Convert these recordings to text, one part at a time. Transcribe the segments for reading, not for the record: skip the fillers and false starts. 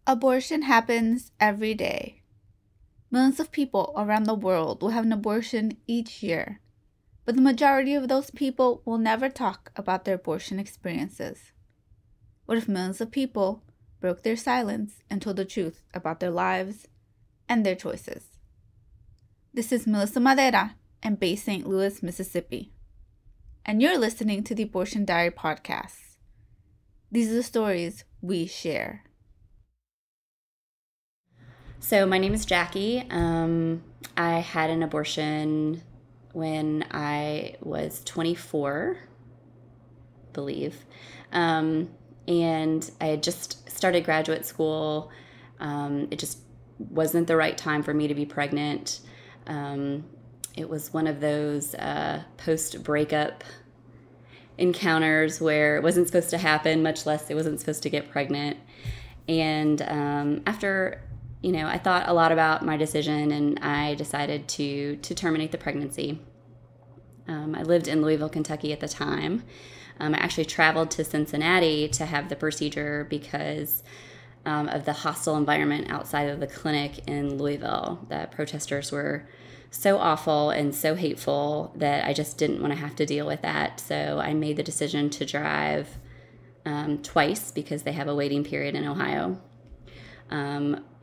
Abortion happens every day. Millions of people around the world will have an abortion each year, but the majority of those people will never talk about their abortion experiences. What if millions of people broke their silence and told the truth about their lives and their choices? This is Melissa Madera in Bay St. Louis, Mississippi, and you're listening to the Abortion Diary podcast. These are the stories we share. So my name is Jackie. I had an abortion when I was 24, I believe. And I had just started graduate school. It just wasn't the right time for me to be pregnant. It was one of those post-breakup encounters where it wasn't supposed to happen, much less it wasn't supposed to get pregnant. And after I thought a lot about my decision, and I decided to terminate the pregnancy. I lived in Louisville, Kentucky at the time. I actually traveled to Cincinnati to have the procedure because of the hostile environment outside of the clinic in Louisville. The protesters were so awful and so hateful that I just didn't want to have to deal with that. So I made the decision to drive twice because they have a waiting period in Ohio.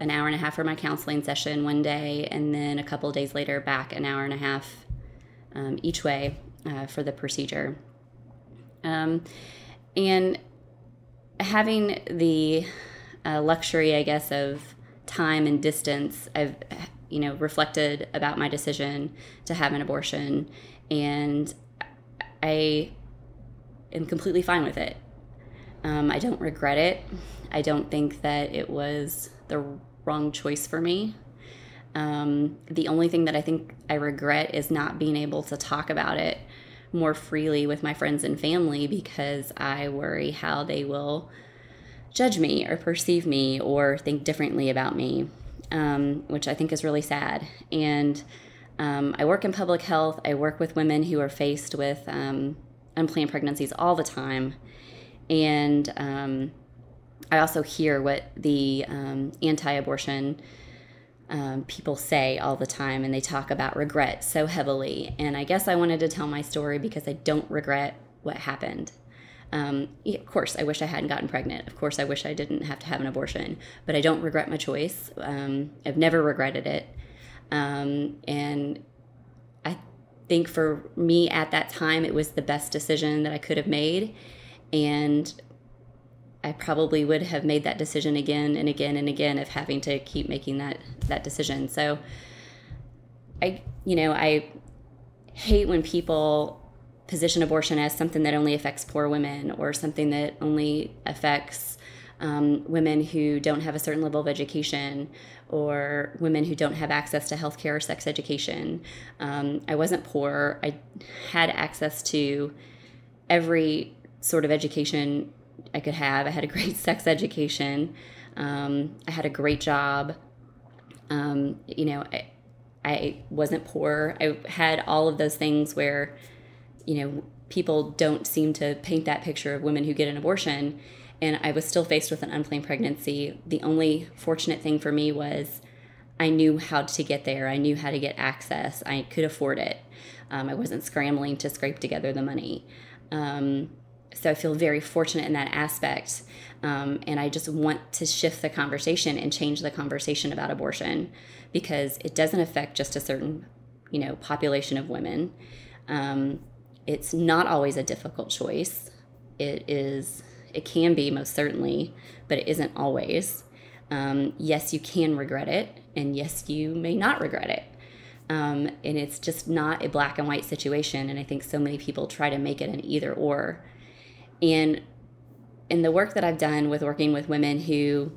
An hour and a half for my counseling session one day, and then a couple of days later back an hour and a half each way for the procedure. And having the luxury, I guess, of time and distance, I've reflected about my decision to have an abortion, and I am completely fine with it. I don't regret it. I don't think that it was the wrong choice for me. The only thing that I think I regret is not being able to talk about it more freely with my friends and family, because I worry how they will judge me or perceive me or think differently about me, which I think is really sad. And I work in public health. I work with women who are faced with unplanned pregnancies all the time. And I also hear what the anti-abortion people say all the time, and they talk about regret so heavily. And I guess I wanted to tell my story because I don't regret what happened. Of course, I wish I hadn't gotten pregnant. Of course, I wish I didn't have to have an abortion, but I don't regret my choice. I've never regretted it. And I think for me at that time, it was the best decision that I could have made. And I probably would have made that decision again and again and again if having to keep making that decision. So I hate when people position abortion as something that only affects poor women, or something that only affects women who don't have a certain level of education, or women who don't have access to healthcare or sex education. I wasn't poor. I had access to every sort of education I could have. I had a great sex education. I had a great job. I wasn't poor. I had all of those things where, people don't seem to paint that picture of women who get an abortion. And I was still faced with an unplanned pregnancy. The only fortunate thing for me was I knew how to get there. I knew how to get access. I could afford it. I wasn't scrambling to scrape together the money. So I feel very fortunate in that aspect. And I just want to shift the conversation and change the conversation about abortion, because it doesn't affect just a certain, population of women. It's not always a difficult choice. It can be, most certainly, but it isn't always. Yes, you can regret it, and yes, you may not regret it. And it's just not a black and white situation. And I think so many people try to make it an either or. And in the work that I've done with working with women who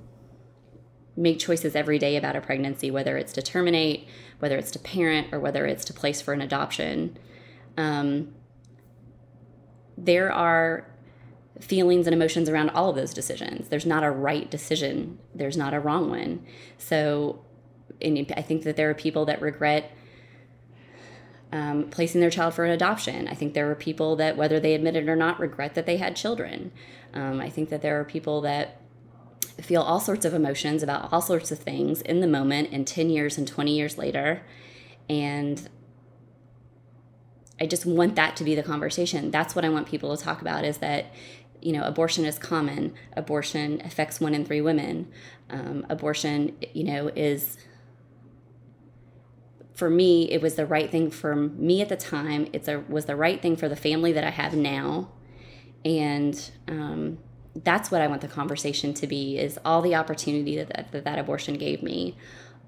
make choices every day about a pregnancy, whether it's to terminate, whether it's to parent, or whether it's to place for an adoption, there are feelings and emotions around all of those decisions. There's not a right decision. There's not a wrong one. So, and I think that there are people that regret placing their child for an adoption. I think there are people that, whether they admit it or not, regret that they had children. I think that there are people that feel all sorts of emotions about all sorts of things in the moment, and 10 years and 20 years later. And I just want that to be the conversation. That's what I want people to talk about, is that, abortion is common. Abortion affects 1 in 3 women. Abortion, is, for me, it was the right thing for me at the time. Was the right thing for the family that I have now. And that's what I want the conversation to be, is all the opportunity that abortion gave me,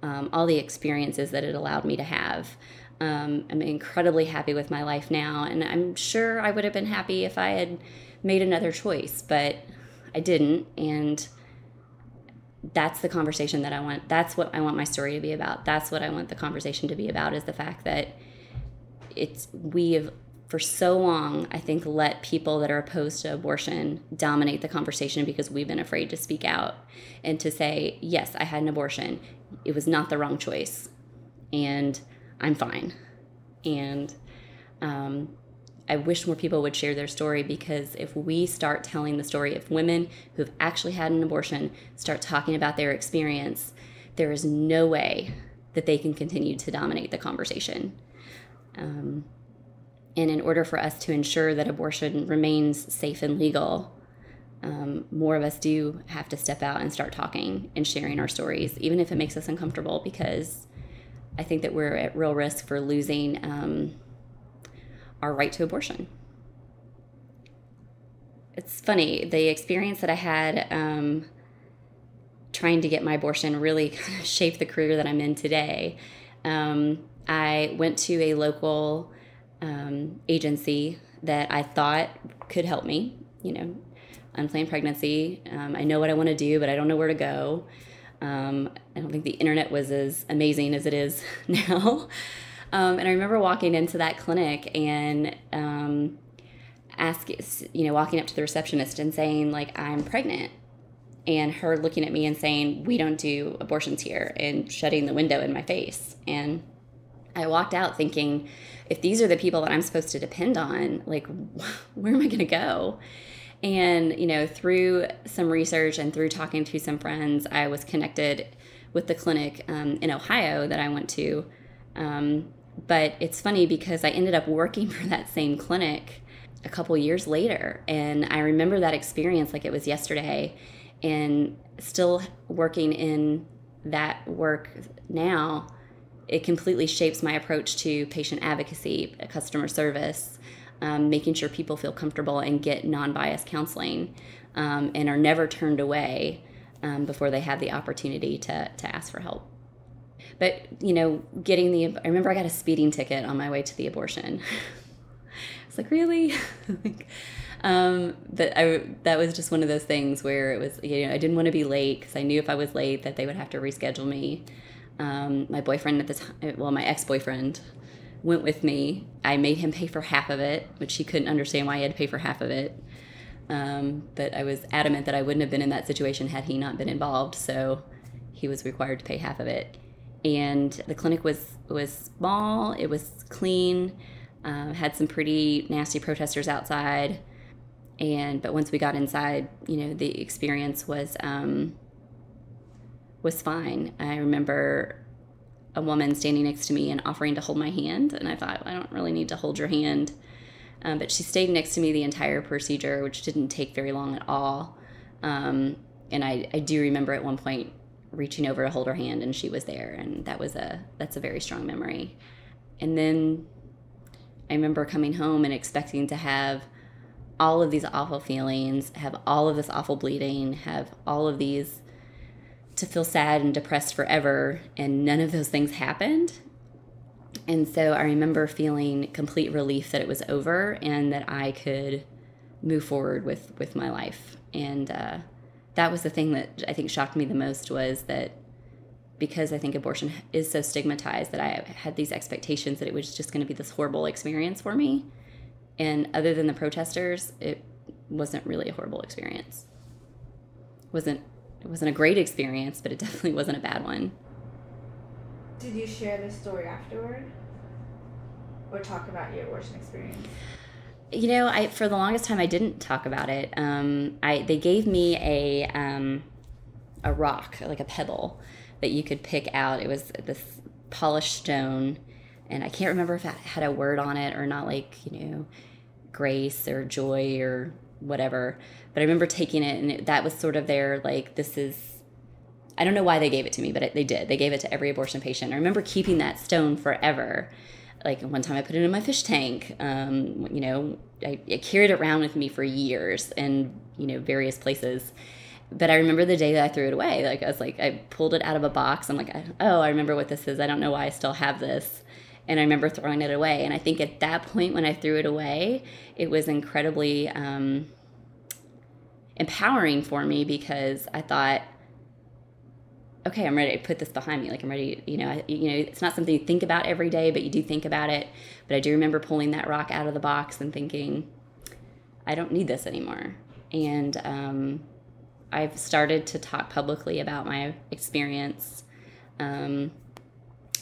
all the experiences that it allowed me to have. I'm incredibly happy with my life now, and I'm sure I would have been happy if I had made another choice, but I didn't, and that's the conversation that I want. That's what I want my story to be about. That's what I want the conversation to be about, is the fact that we have, for so long, I think, let people that are opposed to abortion dominate the conversation because we've been afraid to speak out and to say, yes, I had an abortion. It was not the wrong choice, and I'm fine. And I wish more people would share their story, because if we start telling the story, if women who've actually had an abortion start talking about their experience, there is no way that they can continue to dominate the conversation. And in order for us to ensure that abortion remains safe and legal, more of us do have to step out and start talking and sharing our stories, even if it makes us uncomfortable, because I think that we're at real risk for losing our right to abortion. It's funny, the experience that I had trying to get my abortion really kind of shaped the career that I'm in today. I went to a local agency that I thought could help me, unplanned pregnancy. I know what I want to do, but I don't know where to go. I don't think the internet was as amazing as it is now. And I remember walking into that clinic and walking up to the receptionist and saying, like, I'm pregnant. And her looking at me and saying, we don't do abortions here, and shutting the window in my face. And I walked out thinking, if these are the people that I'm supposed to depend on, like, where am I going to go? And, through some research and through talking to some friends, I was connected with the clinic in Ohio that I went to. But it's funny because I ended up working for that same clinic a couple years later. And I remember that experience like it was yesterday, and still working in that work now. It completely shapes my approach to patient advocacy, customer service, making sure people feel comfortable and get non-biased counseling, and are never turned away before they have the opportunity to ask for help. But, I remember I got a speeding ticket on my way to the abortion. I was like, really? But that was just one of those things where it was, I didn't want to be late, because I knew if I was late that they would have to reschedule me. My boyfriend at the time, my ex-boyfriend, went with me. I made him pay for half of it, which he couldn't understand why he had to pay for half of it. But I was adamant that I wouldn't have been in that situation had he not been involved, so he was required to pay half of it. And the clinic was small, it was clean, had some pretty nasty protesters outside. But once we got inside, the experience was fine. I remember a woman standing next to me and offering to hold my hand, and I thought, I don't really need to hold your hand. But she stayed next to me the entire procedure, which didn't take very long at all. And I do remember at one point reaching over to hold her hand, and she was there, and that's a very strong memory. And then I remember coming home and expecting to have all of these awful feelings, have all of this awful bleeding, have all of these, to feel sad and depressed forever, and none of those things happened. And so I remember feeling complete relief that it was over and that I could move forward with my life. And that was the thing that I think shocked me the most, was that because I think abortion is so stigmatized, that I had these expectations that it was just going to be this horrible experience for me. And other than the protesters, it wasn't really a horrible experience. It wasn't a great experience, but it definitely wasn't a bad one. Did you share this story afterward? Or talk about your abortion experience? For the longest time, I didn't talk about it. They gave me a rock, like a pebble that you could pick out. It was this polished stone, and I can't remember if it had a word on it or not, like, grace or joy or whatever. But I remember taking it, and that was sort of their, like, this is, I don't know why they gave it to me, but they did. They gave it to every abortion patient. I remember keeping that stone forever. Like, one time I put it in my fish tank. I carried it around with me for years and, various places. But I remember the day that I threw it away. Like, I pulled it out of a box. I'm like, oh, I remember what this is. I don't know why I still have this. And I remember throwing it away. And I think at that point when I threw it away, it was incredibly empowering for me, because I thought, okay, I'm ready to put this behind me. Like, I'm ready, it's not something you think about every day, but you do think about it. But I do remember pulling that rock out of the box and thinking, I don't need this anymore. And I've started to talk publicly about my experience,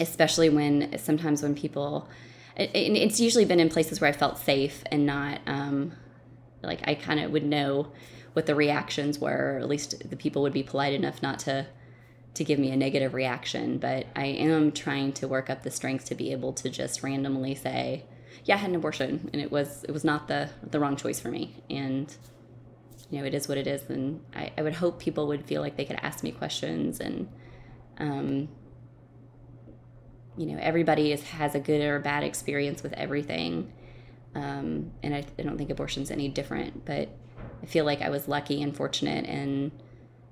especially sometimes when people, it's usually been in places where I felt safe and not, like, I kind of would know what the reactions were, or at least the people would be polite enough not to give me a negative reaction. But I am trying to work up the strength to be able to just randomly say, yeah, I had an abortion, and it was not the wrong choice for me. And, it is what it is. And I would hope people would feel like they could ask me questions. And, everybody has a good or a bad experience with everything. And I don't think abortion's any different, but I feel like I was lucky and fortunate. And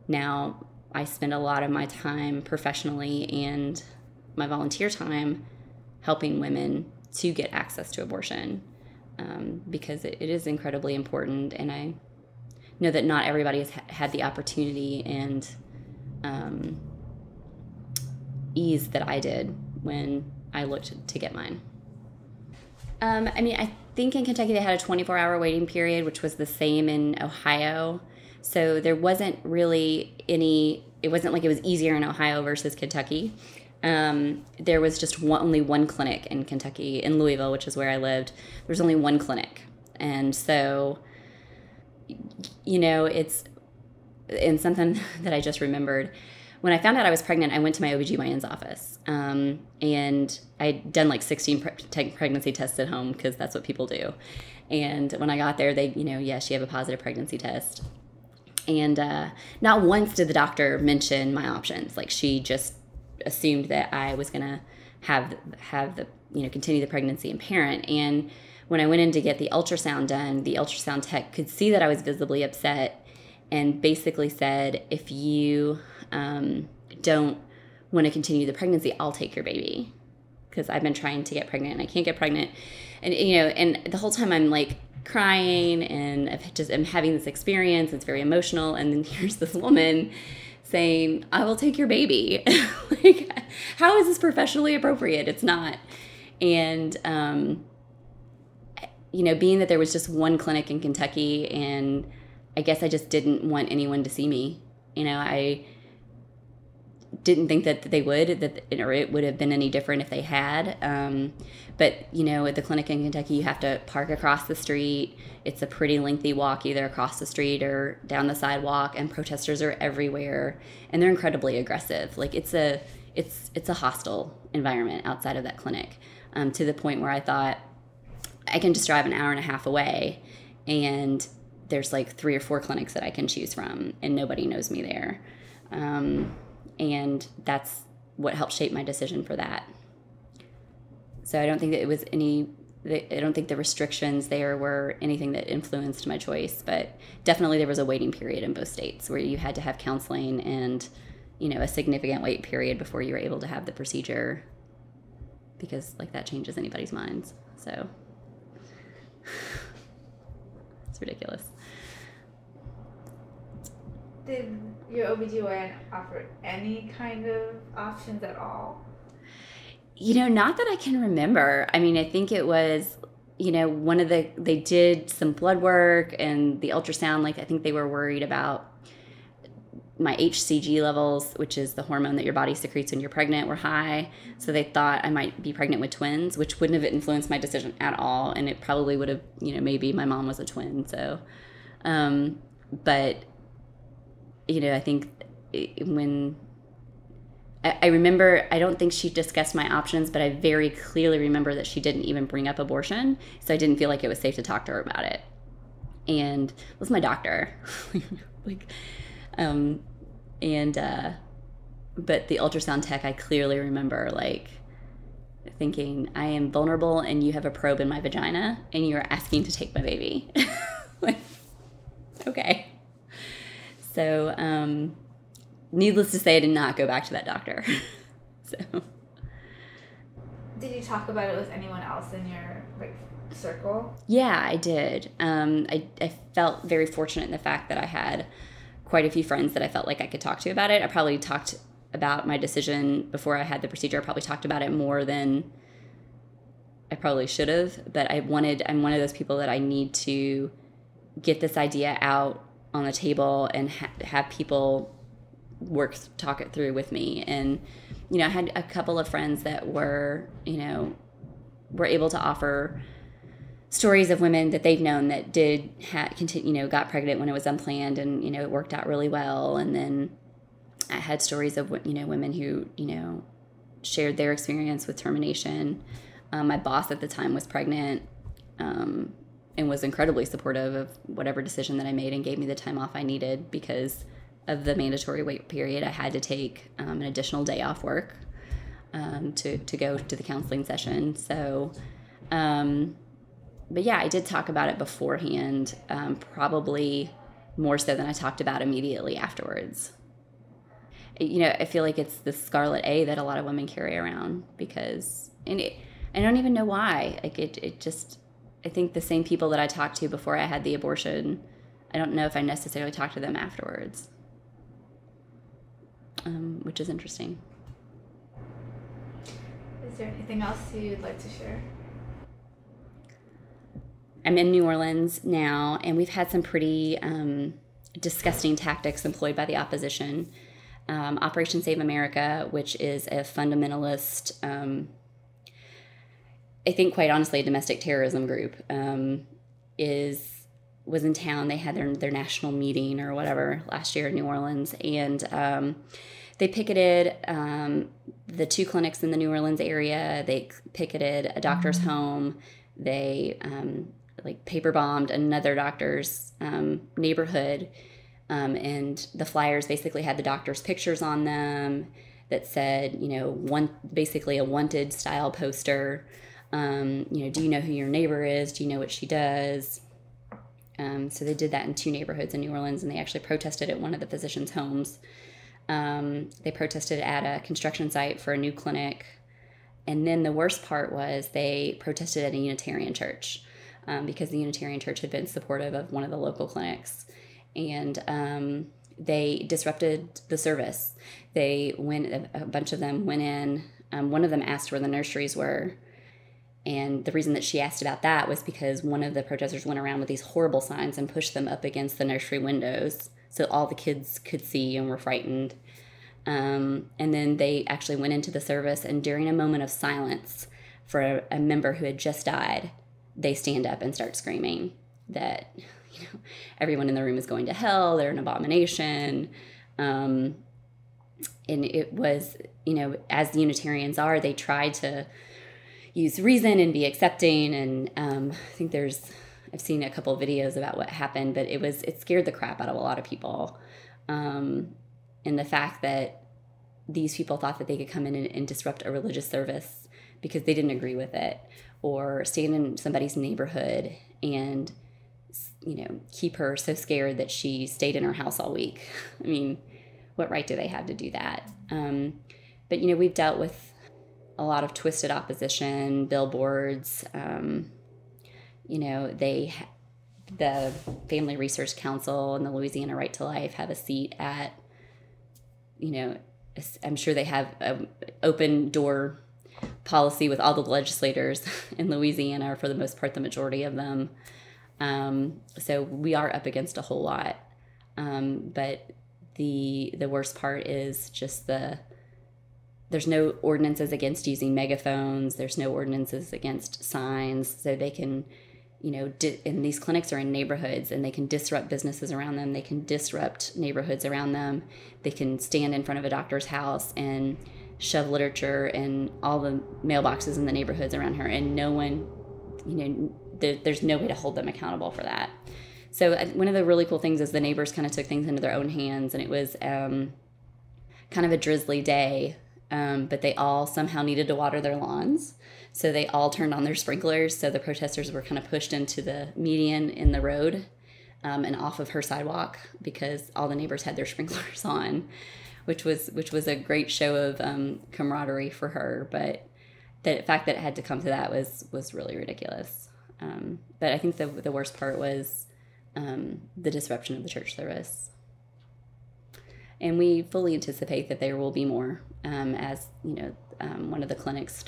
now I spend a lot of my time professionally and my volunteer time helping women to get access to abortion, because it is incredibly important. And I know that not everybody has had the opportunity and ease that I did when I looked to get mine. I think in Kentucky they had a 24-hour waiting period, which was the same in Ohio. So there wasn't really it wasn't like it was easier in Ohio versus Kentucky. There was just only one clinic in Kentucky, in Louisville, which is where I lived. There was only one clinic. And so, and something that I just remembered, when I found out I was pregnant, I went to my OBGYN's office. And I'd done like 16 pregnancy tests at home, because that's what people do. And when I got there, they, yes, you have a positive pregnancy test. And not once did the doctor mention my options. Like, she just assumed that I was going to have the, continue the pregnancy and parent. And when I went in to get the ultrasound done, the ultrasound tech could see that I was visibly upset, and basically said, if you don't want to continue the pregnancy, I'll take your baby, because I've been trying to get pregnant and I can't get pregnant. And, and the whole time I'm like crying, and I'm having this experience. It's very emotional. And then here's this woman saying, I will take your baby. Like, how is this professionally appropriate? It's not. And, being that there was just one clinic in Kentucky, and I guess I just didn't want anyone to see me. I didn't think that they would, or it would have been any different if they had. But, at the clinic in Kentucky, you have to park across the street. It's a pretty lengthy walk, either across the street or down the sidewalk, and protesters are everywhere, and they're incredibly aggressive. Like, it's a hostile environment outside of that clinic, to the point where I thought, I can just drive an hour and a half away, and there's like 3 or 4 clinics that I can choose from, and nobody knows me there. And that's what helped shape my decision for that. So I don't think that it was I don't think the restrictions there were anything that influenced my choice, but definitely there was a waiting period in both states where you had to have counseling and, a significant wait period before you were able to have the procedure, because like that changes anybody's minds. So it's ridiculous. Did your OBGYN offer any kind of options at all? Not that I can remember. I think it was, they did some blood work and the ultrasound. Like, I think they were worried about my HCG levels, which is the hormone that your body secretes when you're pregnant, were high. So they thought I might be pregnant with twins, which wouldn't have influenced my decision at all. And it probably would have, maybe my mom was a twin. So, but, I think when I remember, I don't think she discussed my options, but I very clearly remember that she didn't even bring up abortion. So I didn't feel like it was safe to talk to her about it. And it was my doctor. like, but the ultrasound tech, I clearly remember like thinking, I am vulnerable and you have a probe in my vagina and you're asking to take my baby. Like, okay. So, needless to say, I did not go back to that doctor. So, did you talk about it with anyone else in your circle? Yeah, I did. I felt very fortunate in the fact that I had quite a few friends that I felt like I could talk to about it. I probably talked about my decision before I had the procedure. I probably talked about it more than I probably should have. But I'm one of those people that I need to get this idea out on the table and have people talk it through with me. And I had a couple of friends that were able to offer stories of women that they've known that got pregnant when it was unplanned, and it worked out really well. And then I had stories of women who shared their experience with termination. My boss at the time was pregnant, and was incredibly supportive of whatever decision that I made, and gave me the time off I needed because of the mandatory wait period. I had to take an additional day off work to go to the counseling session. So, but yeah, I did talk about it beforehand, probably more so than I talked about immediately afterwards. I feel like it's the scarlet A that a lot of women carry around I don't even know why. I think the same people that I talked to before I had the abortion, I don't know if I necessarily talked to them afterwards, which is interesting. Is there anything else you'd like to share? I'm in New Orleans now, and we've had some pretty disgusting tactics employed by the opposition. Operation Save America, which is a fundamentalist, I think quite honestly a domestic terrorism group, was in town. They had their national meeting or whatever last year in New Orleans, and they picketed the 2 clinics in the New Orleans area. They picketed a doctor's home. They paper bombed another doctor's neighborhood, and the flyers basically had the doctor's pictures on them that said, basically a wanted style poster. Do you know who your neighbor is? Do you know what she does? So they did that in 2 neighborhoods in New Orleans, and they actually protested at one of the physicians' homes. They protested at a construction site for a new clinic. And then the worst part was they protested at a Unitarian church, because the Unitarian church had been supportive of one of the local clinics. And they disrupted the service. A bunch of them went in. One of them asked where the nurseries were. And the reason that she asked about that was because one of the protesters went around with these horrible signs and pushed them up against the nursery windows so all the kids could see and were frightened. And then they actually went into the service, and during a moment of silence for a member who had just died, they stand up and start screaming that everyone in the room is going to hell, they're an abomination. And it was, as the Unitarians are, they tried to use reason and be accepting. And I think I've seen a couple of videos about what happened, but it scared the crap out of a lot of people. And the fact that these people thought that they could come in and disrupt a religious service because they didn't agree with it, or stand in somebody's neighborhood and, keep her so scared that she stayed in her house all week. I mean, what right do they have to do that? But, we've dealt with a lot of twisted opposition, billboards. The Family Research Council and the Louisiana Right to Life have a seat at, I'm sure they have an open door policy with all the legislators in Louisiana, or for the most part, the majority of them. So we are up against a whole lot. But the worst part is just there's no ordinances against using megaphones. There's no ordinances against signs, so they can and these clinics are in neighborhoods, and they can disrupt businesses around them. They can disrupt neighborhoods around them. They can stand in front of a doctor's house and shove literature in all the mailboxes in the neighborhoods around her, and no one, there's no way to hold them accountable for that. So one of the really cool things is the neighbors kind of took things into their own hands, and it was kind of a drizzly day, but they all somehow needed to water their lawns. So they all turned on their sprinklers. So the protesters were kind of pushed into the median in the road and off of her sidewalk because all the neighbors had their sprinklers on, which was a great show of camaraderie for her. But the fact that it had to come to that was really ridiculous. But I think the worst part was the disruption of the church service. And we fully anticipate that there will be more as one of the clinics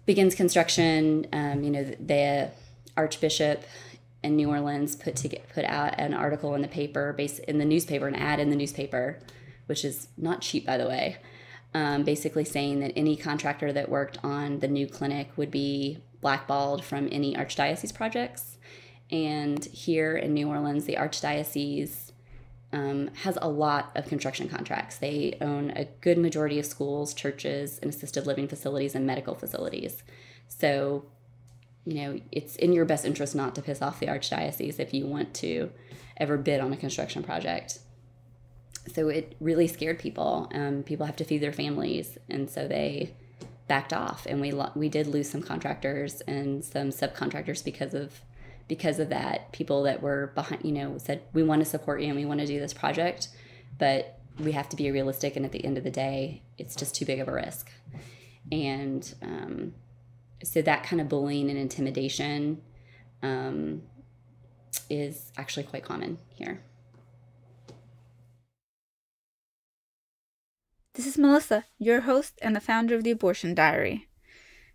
begins construction. The Archbishop in New Orleans put out an article in the paper, an ad in the newspaper, which is not cheap, by the way, basically saying that any contractor that worked on the new clinic would be blackballed from any archdiocese projects. And here in New Orleans, the archdiocese has a lot of construction contracts. They own a good majority of schools, churches, and assisted living facilities and medical facilities. So, it's in your best interest not to piss off the archdiocese if you want to ever bid on a construction project. So it really scared people. People have to feed their families, and so they backed off. And we did lose some contractors and some subcontractors because of that. People that were behind, said, we want to support you and we want to do this project, but we have to be realistic. And at the end of the day, it's just too big of a risk. And so that kind of bullying and intimidation is actually quite common here. This is Melissa, your host and the founder of The Abortion Diary.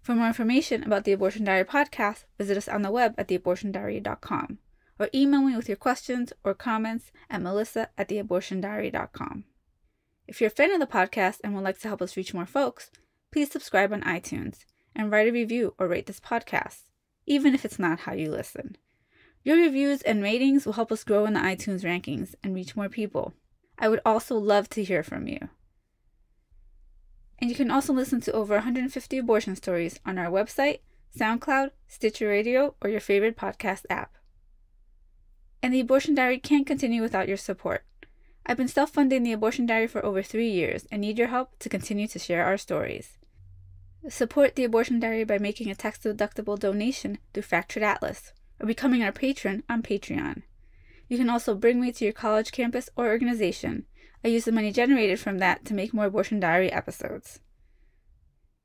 For more information about the Abortion Diary podcast, visit us on the web at theabortiondiary.com or email me with your questions or comments at melissa@theabortiondiary.com. If you're a fan of the podcast and would like to help us reach more folks, please subscribe on iTunes and write a review or rate this podcast, even if it's not how you listen. Your reviews and ratings will help us grow in the iTunes rankings and reach more people. I would also love to hear from you. And you can also listen to over 150 abortion stories on our website, SoundCloud, Stitcher Radio, or your favorite podcast app. And the Abortion Diary can't continue without your support. I've been self-funding the Abortion Diary for over 3 years and need your help to continue to share our stories. Support the Abortion Diary by making a tax-deductible donation through Fractured Atlas or becoming our patron on Patreon. You can also bring me to your college campus or organization. I use the money generated from that to make more Abortion Diary episodes.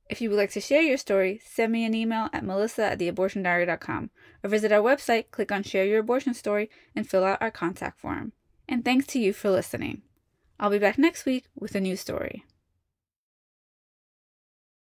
If you would like to share your story, send me an email at melissa@theabortiondiary.com or visit our website, click on Share Your Abortion Story, and fill out our contact form. And thanks to you for listening. I'll be back next week with a new story.